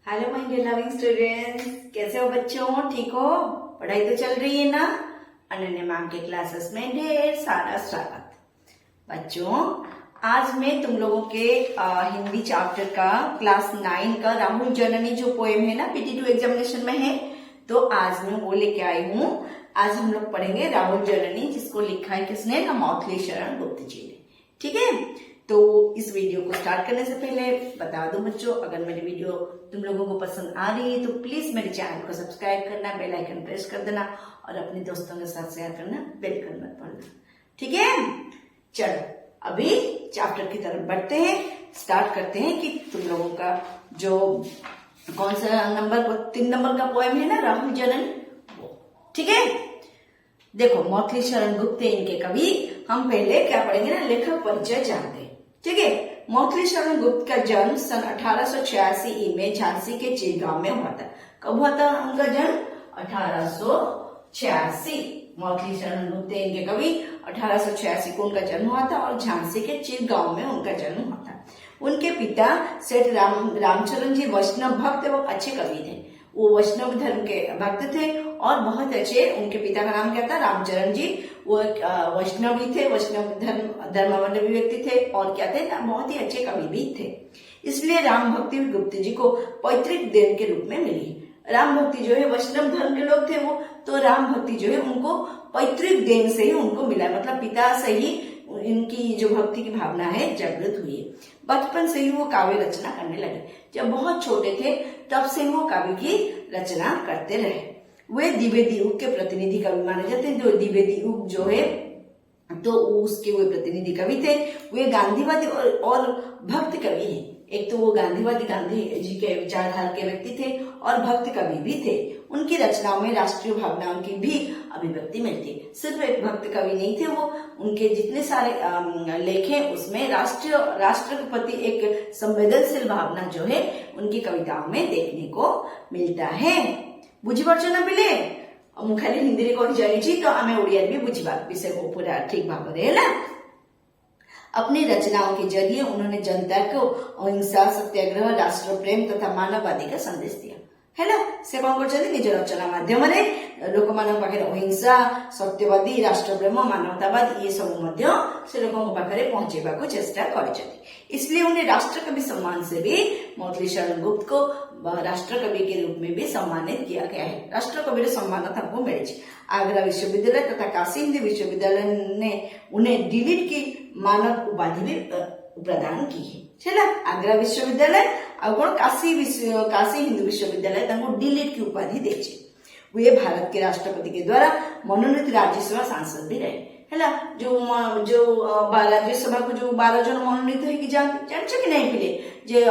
Hello my dear loving students, कैसे हो बच्चों? ठीक हो? पढ़ाई तो चल रही है ना? अनन्या मैम के क्लासेस में ढेर सारा स्वागत। बच्चों, आज मैं तुम लोगों के हिंदी चैप्टर का क्लास 9 का राहुल जननी जो पोएम है ना, PT2 एग्जामिनेशन में है, तो आज मैं वो लेके आई हूँ। आज हम लोग पढ़ेंगे राहुल जननी, जिसको लिखा है किसने? ना, मौथली शरण गुप्त जी ने। ठीक है, तो इस वीडियो को स्टार्ट करने से पहले बता दूं बच्चों, अगर मेरी वीडियो तुम लोगों को पसंद आ रही है तो प्लीज मेरे चैनल को सब्सक्राइब करना, बेल आइकन प्रेस कर देना और अपने दोस्तों के साथ शेयर करना, बिल्कुल मत भूलना। ठीक है, चलो अभी चैप्टर की तरफ बढ़ते हैं, स्टार्ट करते हैं कि तुम लोगों का जो कौन सा नंबर, 3 नंबर का पोएम है ना, राहुल जननी, वो। ठीक है, देखो मौथली शरण गुप्त इनके कवि। हम पहले क्या पढ़ेंगे ना, लेखक परिचय जानते हैं। ठीक है, मौथली शरण गुप्त का जन्म सन 1886 में झांसी के चिरगांव में हुआ था। कब हुआ था उनका जन्म? 1886। मौथली शरण गुप्त इनके कवि, 1886 को उनका जन्म हुआ था और झांसी के चिरगांव में उनका जन्म हुआ था। उनके पिता सेठ रामचरण जी वैष्णव भक्त एवं अच्छे कवि थे। वो वैष्णव धर्म के भक्त थे और बहुत अच्छे, उनके पिता का नाम क्या था? रामचरण जी। वो वैष्णव भी थे, वैष्णव धर्मावलंबी व्यक्ति थे और क्या थे ना, बहुत ही अच्छे कवि भी थे। इसलिए राम भक्ति गुप्त जी को पैतृक देन के रूप में मिली। राम भक्ति जो है, वैष्णव धर्म के लोग थे वो, तो राम भक्ति जो है उनको पैतृक देन से ही उनको मिला, मतलब पिता से ही इनकी जो भक्ति की भावना है जागृत हुई है। बचपन से ही वो काव्य रचना करने लगे। जब बहुत छोटे थे तब से वो काव्य की रचना करते रहे। वे द्विवेदी युग के प्रतिनिधि कवि माने जाते हैं। जो द्विवेदी युग जो है तो उसके वे प्रतिनिधि कवि थे। वे गांधीवादी और भक्त कवि हैं। एक तो वो गांधीवादी, गांधी जी के विचारधारा के व्यक्ति थे और भक्त कवि भी थे। उनकी रचनाओं में राष्ट्रीय भावनाओं की भी अभिव्यक्ति मिलती है। सिर्फ एक भक्त कवि नहीं थे वो, उनके जितने सारे लेख हैं उसमें राष्ट्र के प्रति एक संवेदनशील भावना जो है उनकी कविताओं में देखने को मिलता है। बुझीपारुଛ ना पिले? ମୁଁ ଖାଲି ହିନ୍ଦୀରେ କହି ଜାଣିଛି ତ ଆମେ ଓଡ଼ିଆରେ ବି ବୁଝିବା विषय को पूरा ठीक भाବରେ ହେଲା। अपनी रचनाओं के जरिए उन्होंने जनता को अहिंसा, सत्याग्रह, राष्ट्र प्रेम तथा मानववादी का संदेश दिया है ना। से कौन कर निज रचना माध्यम लोक मान पाखे अहिंसा, सत्यवादी, राष्ट्रप्रेम, मानवतावाद ये सब से लोगों पाखे पहुंचेबा को चेष्टा कर। इसलिए उन्हें राष्ट्र कवि सम्मान से भी मौथली शरण गुप्त को राष्ट्र कवि के रूप में भी सम्मानित किया गया है। राष्ट्र कवि सम्मान हमको मिले। आगरा विश्वविद्यालय तथा काशी हिंदी विश्वविद्यालय ने उन्हें डिलीट की मानव उपाधि भी प्रदान की है ना। आगरा विश्वविद्यालय और काशी हिंदू विश्वविद्यालय डिलीट की उपाधि दे। वे भारत के राष्ट्रपति के द्वारा मनोनीत राज्यसभा सांसद भी रहे है। जो राज्यसभा को जो 12 जन मनोनीत है कि जानछ कि नहीं पिले, जे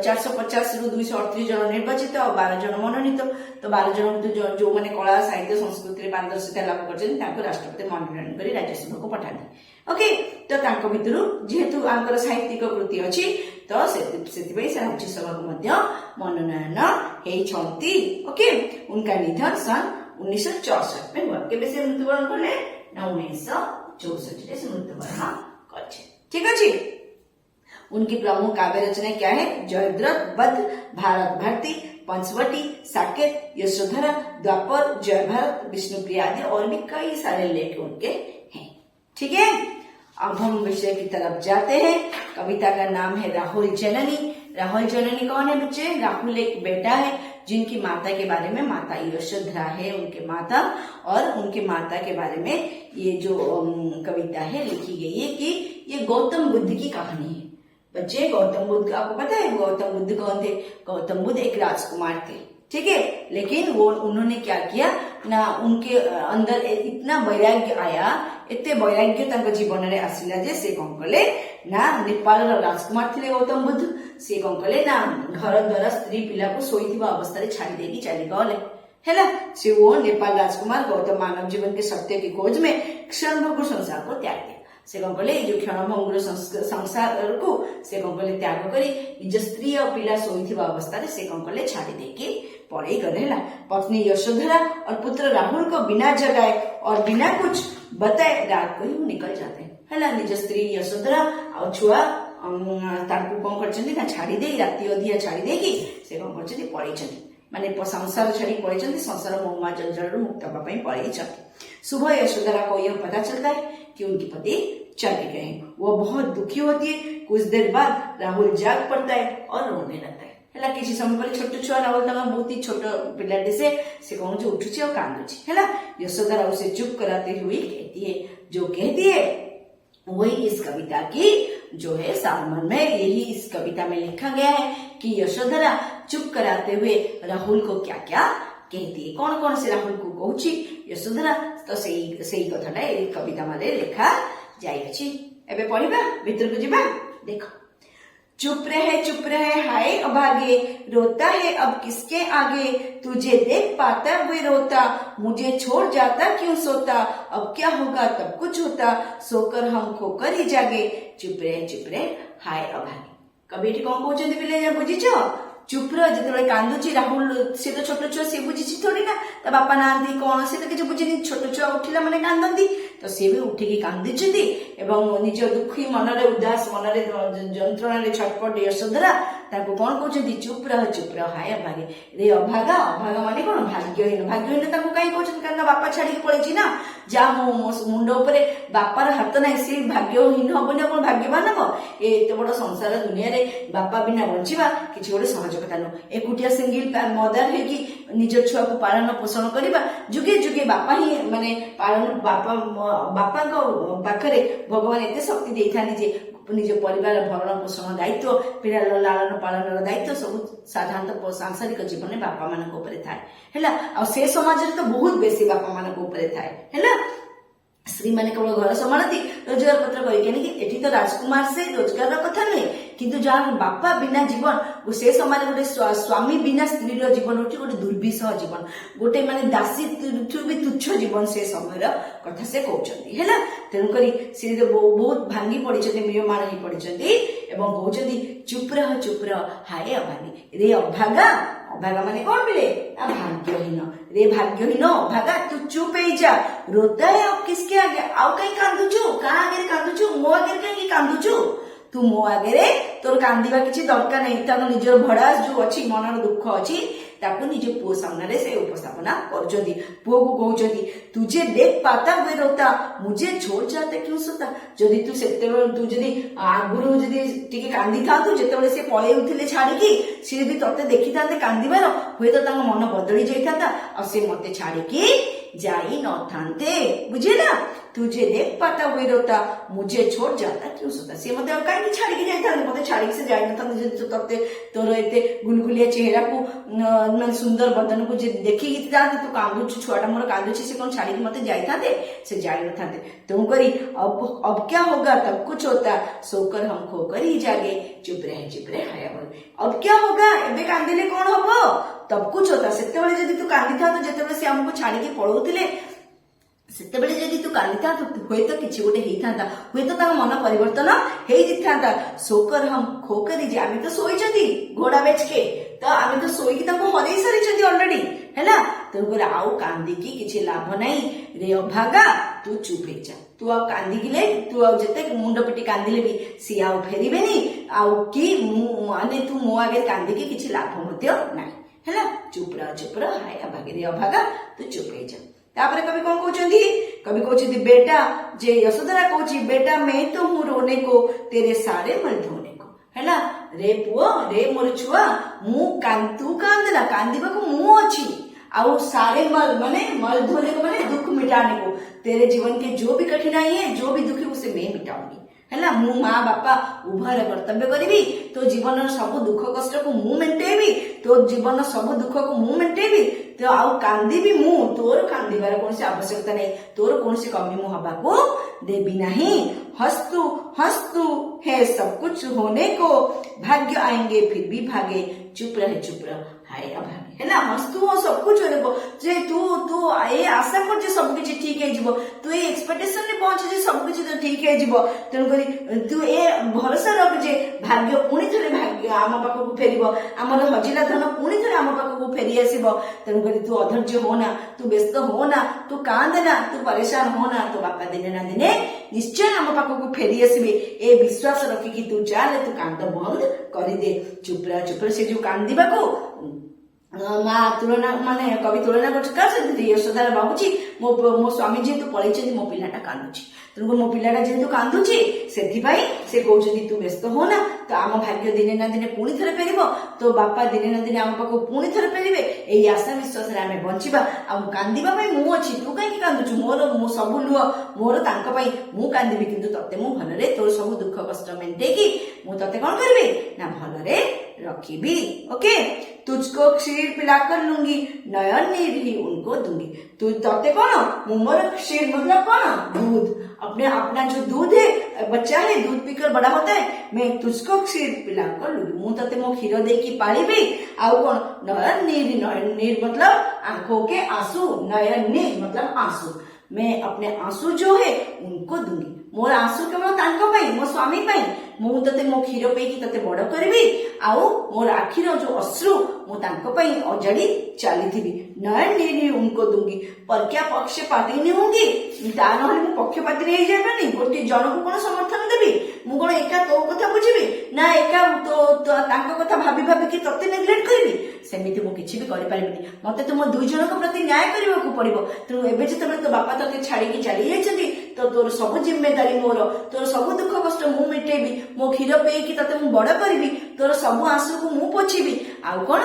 450 रु 238 जन निर्वाचित और 12 जन मनोनीत। तो 12 जन जो मैंने कला, साहित्य, संस्कृति पारदर्शिता लाभ कर राष्ट्रपति मनोनयन कर राज्यसभा को पठाते। ओके, तो भितर जेहेतु आंकर साहित्यिक कृति अच्छी तो से राज्यसभा को मनोनयन होती। ओके, उनका निधन सन 1964 में हुआ। के मृत्युवरण कले 1964 से मृत्युवरण कर। ठीक अच्छे। उनकी प्रमुख काव्य रचना क्या है? जयद्रथ, बद्ध, भारत भारती, पंचवटी, साकेत, यशोधरा, द्वापर, जय भारत, विष्णुप्रिया आदि और भी कई सारे लेख उनके हैं। ठीक है, अब हम विषय की तरफ जाते हैं। कविता का नाम है राहुल जननी। राहुल जननी कौन है बच्चे? राहुल एक बेटा है जिनकी माता के बारे में, माता यशोधरा है उनके माता, और उनके माता के बारे में ये जो कविता है लिखी गई है कि ये गौतम बुद्ध की कहानी है। बच्चे, गौतम बुद्ध आपको पता है गौतम बुद्ध कौन थे? गौतम बुद्ध एक राजकुमार थे। ठीक है, लेकिन उन्होंने क्या किया ना, उनके अंदर इतना वैराग्य आया, एते वैराग्य जीवन में आसला जे से कौन कले ना, नेपाल राजकुमार थे गौतम बुद्ध, से कौन कले ना घर द्वारा स्त्री पिला को शोईथिबा अवस्था छाड़ी देकी चली गले है। से वो नेपाल राजकुमार गौतम मानव जीवन के सत्य की खोज में क्षणभंगुर संसार को त्याग दिया। से कौन कले जो क्षणभंगुर संसार को से कौन कले त्याग करी निज स्त्री और पिला शोईथिबा अवस्था से कौन कले छाड़ी देकी पड़े गले। पत्नी यशोधरा और पुत्र राहुल को बिना जगाए और बिना कुछ बताए रात को ही निकल जाते है। निज स्त्री यशोधरा और छुआ ताकू कौन करछंती ना छाड़ी दे राती अधिया छाड़ी देकी से कौन करछंती पळेछंती माने संसार छाड़ी पळेछंती संसार मोह जंजाल मुक्त होगा ପାଇଁ पळेछंती। सुबह यशोधरा को यह पता चलता है कि उनके पति चले गए हैं। वो बहुत दुखी होती है। कुछ देर बाद राहुल जाग पड़ता है और रोने लगता है। है किसी समय पर छोट छुआ राहुल तक बहुत ही छोट पिलाटे से कौन जो उठुची और कांदुची है। यशोधरा उसे चुप कराते हुए कहती है, जो कहती है वही इस कविता की जो है सारमर्म है। यही इस कविता में लिखा गया है कि यशोधरा चुप कराते हुए राहुल को क्या क्या कहती है, कौन कौन से राहुल को कहूची यशोधरा तो सही कथाटा कविता माने लिखा जाइए। एबे पढ़िबा भीतर को जीवा। देखो, चुप रहे हाय अभागे, रोता है अब किसके आगे, तुझे देख पाता वे रोता, मुझे छोड़ जाता क्यों सोता, अब क्या होगा तब कुछ होता, सोकर हम खोकर ही जागे, चुप रहे हाय अभागे। कभी कौन कहते पिले बुझीच चुप जो कांदुची राहुल सी तो छोट छुआ सी बुझी थोड़ी ना ता बापा ना कौन सी तो किसी बुझे छोट छुआ उठिला माने कांदती तो सी भी उठिकी कांदुचंती एवं निज दुखी मनरे उदास मनरे जंत्रणा छटपट यशोधरा ताको कौन कहते चुप रह हाय अभागे। रे अभागा माने कौन भाग्यहीन ताको कहीं कहते कारण बापा छाड़ी पड़े ना जा मुंड उपरे बापार हाथ ना सी भाग्यहीन हबनी कौन भाग्यवान हम। एत बड़ संसार दुनिया रे बापा बिना बंचिबा किछि गोटे सहज कथा नु। एकुटिया सिंगल मदर है कि निज छुआ को पालन पोषण करबा जुगे जुगे बापा ही माने पालन बापा पाखरे भगवान एते शक्ति देइथानी जे निज परिवार भरण पोषण दायित्व पिला लालन पालन दायित्व सब साधारणतः सांसारिक जीवन में बापा मान ऊपर थाए हैला। आ से समाज रे तो बहुत बेसी बापा मान ऊपर थाए हैला। स्त्री माने केवल घर संभालती रोजगार पत्र करी एठी तो राजकुमार से रोजगार कथा नुहे किंतु जहाँ बापा बिना जीवन से समय गोटे स्वामी बिना स्त्री जीवन होती गोटे दुर्विषह जीवन गोटे माने दासी भी तुच्छ जीवन से समय कथा से कहते है। तेणुक सी बहुत भांगी पड़ी म्रियमाण ही पड़ी एवं कहते चुप रह हाय अभागी। रे अभागा माने कौन मिले भाग्यहीन। रे भाग्यहीन अभागा तू चुप ही जा, रोता है अब किसके आगे, आउ कहीं कांदुचु क्या आगे कांदुचु मो आगे कहीं कांदुचु तू मो आगे तोर कांदिबा किछि दरकार नहीं। ताको निजर भड़ास जो अच्छी मनर दुख अच्छी ताको निज पुओ सामने से उपस्थापना करछंती। पुओ को कहउछंती तुझे देख पाता हुए रोता, मुझे छोड़ जाते क्यों सोता। जदि तू सेते तू जदि आगुरु जदि टिके कांदी था तू जेतेबेले से पळे उठिले छाड़ीकी सी भी तते देखि थाते कांदीबार होय तो तांको मन बदली जाई थाता आ से मते छाड़ीकी जाई न थांते बुझे ना। तुझे देख पाता हुए रोता, मुझे छोड़ जाता क्यों सोता। सी मते कहीं छाड़ी जाई था मते छाड़ी से जाई न था तते तोर एते गुलगुलिया चेहरा को सुंदर बदन को जे देखी जाते तू कांदुछु छुआटा मोर कांदुछि से कौन छाड़ी मते जाई थाते से जाई न थाते। तुम करी अब क्या होगा तब कुछ होता, सोकर हम खोकर ही जागे, चुप रहे हाय अभागे। अब क्या होगा एबे कांदिले कौन हबो तब कुछ होता। सेतेबेले जदि तू कांदी था तो जेतेबेले से हमको छाड़ी पळौतिले सेतेबेले जदि तू कांदी था तो हुए तो किछि गोटे हेई थांता, हुए तो तार मन परिवर्तन हेई जिथांता। सोकर हम खोकर ही जे आमी तो सोईचंती घोड़ा बेच के तो आमी तो सोईकी ताको हरेई सारिचंती ऑलरेडी हैला। तेणुकर आउ कांदिकी किछि लाभ नाही। रे अभागा तू चुप हे जा, तू आ कांदिले तू आ जते मुंड पिटी कांदिले भी सी आउ फेरिबेनी आउ कि माने तू मो आगे कांदिकी किछि लाभ मध्य नाही हैला। चुप रह हाय अभागे। रे अभागा तू चुप हे जा। तापरे कवि कौन कहउछंती, कवि कहउछंती बेटा जे यशोधरा कहउछि बेटा मैं तो हूँ रोने को तेरे सारे मल धोने को हैला। रे पुओ रे मोर छुआ मु तू कांदना कांदिबा को मु अछि आउ सारे मल माने मल धोने को माने दुख मिटाने को। तेरे जीवन के जो भी कठिनाई है जो भी दुख है उसे मैं मिटाऊंगी हैला। मु माँ बापा उभय कर्तव्य करी तो जीवन सब दुख कष्ट को मु मेंटेबी, तो जीवन सब दुख को मु मेंटेबी तो आउ कांदी भी मु तोर कांदिबार कौन आवश्यकता नहीं, तोर कौन कमी मु हवा को देवी नहीं। हंसतू है सब कुछ होने को, भाग्य आएंगे फिर भी भागे, चुप रह हाय अभागे हैला। हंसतू हो सब कुछ होने को जे तू ए आशा कर जे सब कुछ ठीक है जीवो, तू ए एक्सपेक्टेशन ने पहुंच जे सब कुछ तो ठीक है जीवो। तेणु करी तू ए भरोसा रख जे भाग्य पुणी थरे भाग्य आम पाखक फेरिबो। आमर हजिला ଧନ ପୁଣି ଥରେ ଆମ ପାଖକୁ ଫେରି ଆସିବ। ତେଣୁକରି ତୁ ଅଧୈର୍ଯ୍ୟ ହୋନା, ତୁ ବ୍ୟସ୍ତ ହୋନା, ତୁ କାନ୍ଦେନା, ତୁ ପରେଶାନ ହୋନା, ତୋ ବାପା ଦିନେ ନା ଦିନେ ନିଶ୍ଚୟ ଆମ ପାଖକୁ ଫେରି ଆସିବେ। ଏ ବିଶ୍ୱାସ ରଖିକି ତୁ ଚାଲେ, ତୁ କାନ୍ଦ ବନ୍ଦ କରିଦେ। ଚୁପ୍ରା ସେ ଯୋଉ କାନ୍ଦିବାକୁ ମା ତୁଳନା ମାନେ କବି ତୁଳନା କରୁଛି କାହା ସହିତ? ଯଶୋଦାର ଭାବୁଛି ମୋ ସ୍ୱାମୀ ଯେହେତୁ ପଳେଇଛନ୍ତି ମୋ ପିଲାଟା କାନ୍ଦୁଛି, ତେଣୁକରି ମୋ ପିଲାଟା ଯେହେତୁ କାନ୍ଦୁଛି ସେଥିପାଇଁ ସେ କହୁଛନ୍ତି ତୁ ବ୍ୟସ୍ତ ହୋନା, ତ ଆମ ଭାଗ୍ୟ ଦିନେ ନା ଦିନେ ପୁଣି ଥରେ ଫେରିବ, ତୋ ବାପା ଦିନେ ନା ଦିନେ ଆମ ପାଖକୁ ପୁଣି ଥରେ ଫେରିବେ। ଏଇ ଆଶା ବିଶ୍ୱାସରେ ଆମେ ବଞ୍ଚିବା। ଆଉ କାନ୍ଦିବା ପାଇଁ ମୁଁ ଅଛି, ତୁ କାହିଁକି କାନ୍ଦୁଛୁ? ମୋ ସବୁ ଲୁହ ମୋର ତାଙ୍କ ପାଇଁ, ମୁଁ କାନ୍ଦିବି, କିନ୍ତୁ ତତେ ମୁଁ ଭଲରେ, ତୋର ସବୁ ଦୁଃଖ କଷ୍ଟ ମେଣ୍ଟେଇକି ମୁଁ ତତେ କଣ କରିବି ନା ଭଲରେ रखी। ओके, तुझको क्षीर पिलाकर लूंगी, नयन नीर ही उनको दूंगी। तू तते कौन? मुमर क्षीर मतलब कौन? दूध। अपना जो दूध है, बच्चा है, दूध पीकर बड़ा होता है, मैं तुझको क्षीर पिलाकर लूंगी, मु तते मो क्षीर दे की पालिबी। आउ कौन? नयन नीर मतलब आंखों के आंसू, नयन नीर मतलब आंसू, मैं अपने आंसू जो है उनको दूंगी। मोर आंसू केवल तांको पई, मो स्वामी पई, मु तते मो क्षीर पेकी तते बड़ करबी। आउ मोर आखिर जो अश्रु मु तांको पई अजड़ी चालीथिबी। नयन नीर उनको दूंगी, पर क्या पक्षपाती नहीं होंगी, ता नहले मु पक्षपाती नहीं जाबेनी। गोटे जनकु कोन समर्थन देबी? मु कोन एका तो कथा बुझिबी ना एका तो तांको कथा भाबी भाबी कि तते नेग्लेक्ट करबी? सेमिति मु किछि भी करि पारिबिनी। मते तो मो दुई जनक प्रति न्याय करबाकू पड़िबो। तेणु एबे जेतेबेले तो बापा तते छाड़ी की चली जाइछन्ती, तो तोर सब जिम्मेदारी मोर, तोर सब दुख कष्ट मु मिटेबी, मो क्षीर पेकी तते मु बड़ करबी, तोर सब आंसू को मु पोछिबी। आउ कोन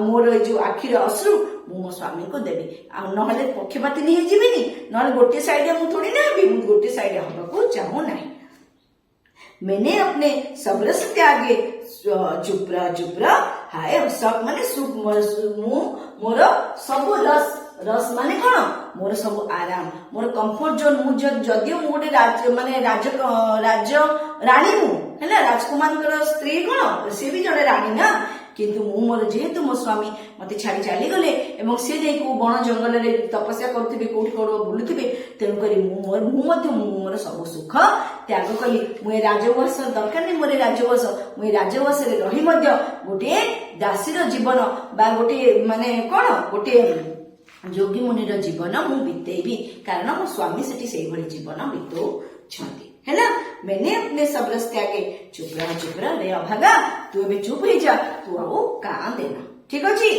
मोर जो आखिर अश्रु मु मो स्वामी को देबी। आ नहले पक्षपाती नहीं जीविनी, नहले गोटे साइड मु थोड़ी ना हेबी, मु गोटे साइड हबकू चाहू नाही। मैंने अपने सब रस त्यागे, चुपरा हाय सब माने सुख मोर सब रस माने कौन? मोर सब आराम, मोर कंफर्ट जोन। मु जदियो मु गोटे राज्य राणी मु है, राजकुमार स्त्री कौन? सी भी जड़े राणी ना, किंतु मु मोर जेहेतु मो स्वामी मते छाड़ी चली गले एवं से जे को बण जंगल रे तपस्या करथिबे, कोठी कोडो बुलुथिबे, तेनु करी मु मोर सब सुख त्याग कली। मु राजवास दरकार नहीं, मोर राजवास मु राजवास रे रही मध्य गोटे दासीर जीवन बा गोटे माने कोन गोटे जोगी मुनिर जीवन मु बितेबी, कारण मो स्वामी सेठी सेही भली जीवन बितौछंती है ना। मैंने अपने सब रस त्यागे, चुपरा रे अभागा, तू अबे चुप हो जा, तू आओ कहां देना। ठीक अछि।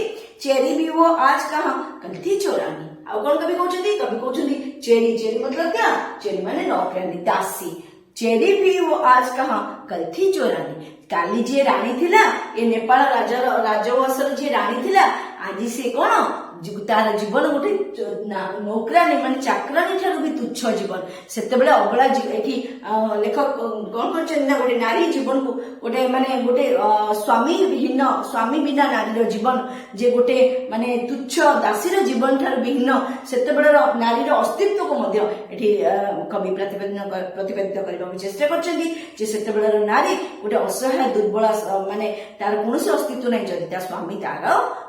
चेरी भी वो आज कहां, कल थी चोरानी। आउ कौन कभी कहउछंती चेरी मतलब क्या? चेरी माने नौकरानी, दासी। चेरी भी वो आज कहां, कल थी चोरानी। काली जे रानी थिला, ए नेपाल राजवंशर जे रानी थिला, आज से कौन तार जीवन गोटे नौकरानी माने चाकरानी ठारू भी तुच्छ जीवन। सेते बेले अबला एठी लेखक कौन करछन ना गोटे नारी जीवन को गोटे माने गोटे स्वामी बिना नारीर जीवन जे गोटे माने तुच्छ दासीर जीवन ठारू भिन्न, सेते बेले नारीर अस्तित्व को मध्य एठी कवि प्रतिपादित करबा चेष्टा करछन्ती जे सेते बेले नारी गोटे असहाय दुर्बल माने तार कोनोसी अस्तित्व नै, जदि ता स्वामी तार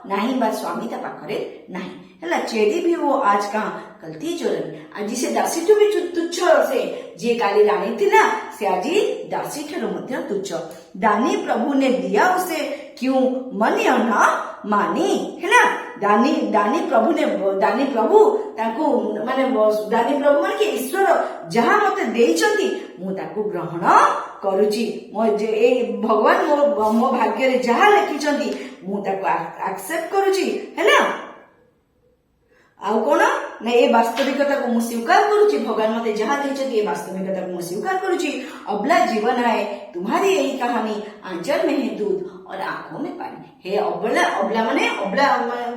नाही बा स्वामी ता पाखरे नहीं है। चेरी भी वो आज कहां, कल थी चोरानी। आज से दासी ठू भी तुच्छ, से जे काली रानी थी ना, से आज दासी ठारू मध्य तुच्छ। दानी प्रभु ने दिया उसे, क्यों मन ना मानी है ना। दानी प्रभु ताकू माने दानी प्रभु माने कि ईश्वर जहां मते देइछंती मु ताकू ग्रहण करूची। भगवान मो भाग्य रे जहां लिखिछंती मु ताकू एक्सेप्ट करूची है ना। आउ कौन ना ये वास्तविकता को मुझे स्वीकार करुची, भगवान मते जहाँ देइछंती ये वास्तविकता को मुझे स्वीकार करुची। अबला जीवन है तुम्हारी यही कहानी, आंचल में है दूध और आंखों में पानी। हे अबला माने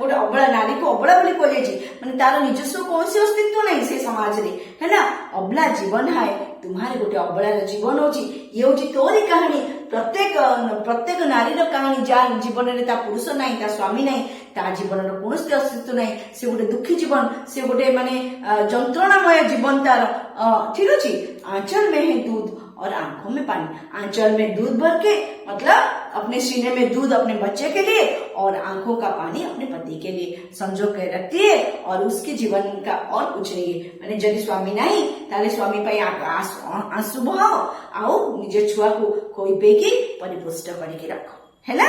गोटे अबला नारी को अबला बोली कह माने तार निजस्व कौन अस्तित्व नहीं से समाज रे है ना। अबला जीवन है तुम्हारे गोटे अबलार जीवन होची, ये होची तोरी कहानी। प्रत्येक नारीर कहानी जहाँ जीवन में ता पुरुष नहीं, ता स्वामी नहीं, ता जीवन कौन अस्तित्व नहीं, से गोटे दुखी जीवन, से गोटे माने जंत्रणामय जीवन तार। ठीक अच्छे। आंचल में है दूध और आंखों में पानी। आंचल में दूध भर के मतलब अपने सीने में दूध अपने बच्चे के लिए और आंखों का पानी अपने पति के लिए संजो के रखती है, और उसके जीवन का और कुछ नहीं है। माने जदि स्वामी नहीं ताले स्वामी पाई आंसू बहाओ, आओ निजे छुआ को कोई पेकी परिपुष्ट करके रखो है ना।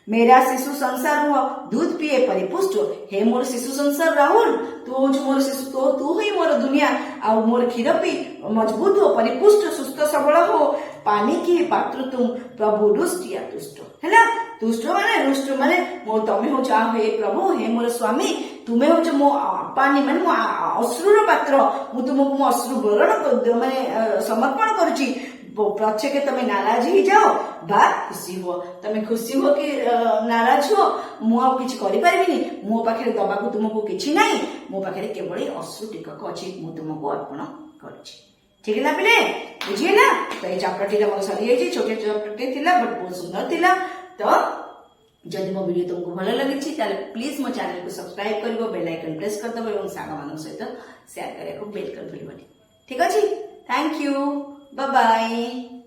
मेरा शिशु संसार हुआ दूध पिए परिपुष्ट हो। हे मोर शिशु संसार राहुल तू हूँ मोर शिशु तो तू ही मोर दुनिया आ मोर क्षीर पी मजबूत हो परिपुष्ट सुस्थ सबल हो पानी की पात्र तुम प्रभु रुष्ट या तुष्ट है ना। तुष्ट माने रुष्ट माने मो तमे हो चाह हे प्रभु हे मोर स्वामी तुम्हें हो मो पानी माने मो अश्रुर पात्र मु तुमको मो अश्रु बरण माने समर्पण करुची पछके तमे नाराज ही जाओ बा खुशी हो तमे खुशी हो कि नाराज हो मु आ किछि करि परिबिनी मो पाखे दबाकू तुमको किछि नाही मो पाखे केवल अश्रु टिकक अछि मु तुमको अर्पण करछि। ठीक है ना पिले बुझिए ना। तो ये चैप्टर टी मोर सरी जाइए छोटे चैप्टर टी थिला बट बहुत सुंदर थिला। तो जदि मो वीडियो तुमको भल लगी प्लीज मो चैनल को सब्सक्राइब करिवो बेल आइकन प्रेस कर दबो एवं सागा मानक सहित शेयर करिया को बेल कर भूलबनी। ठीक अछि थैंक यू बाय बाय।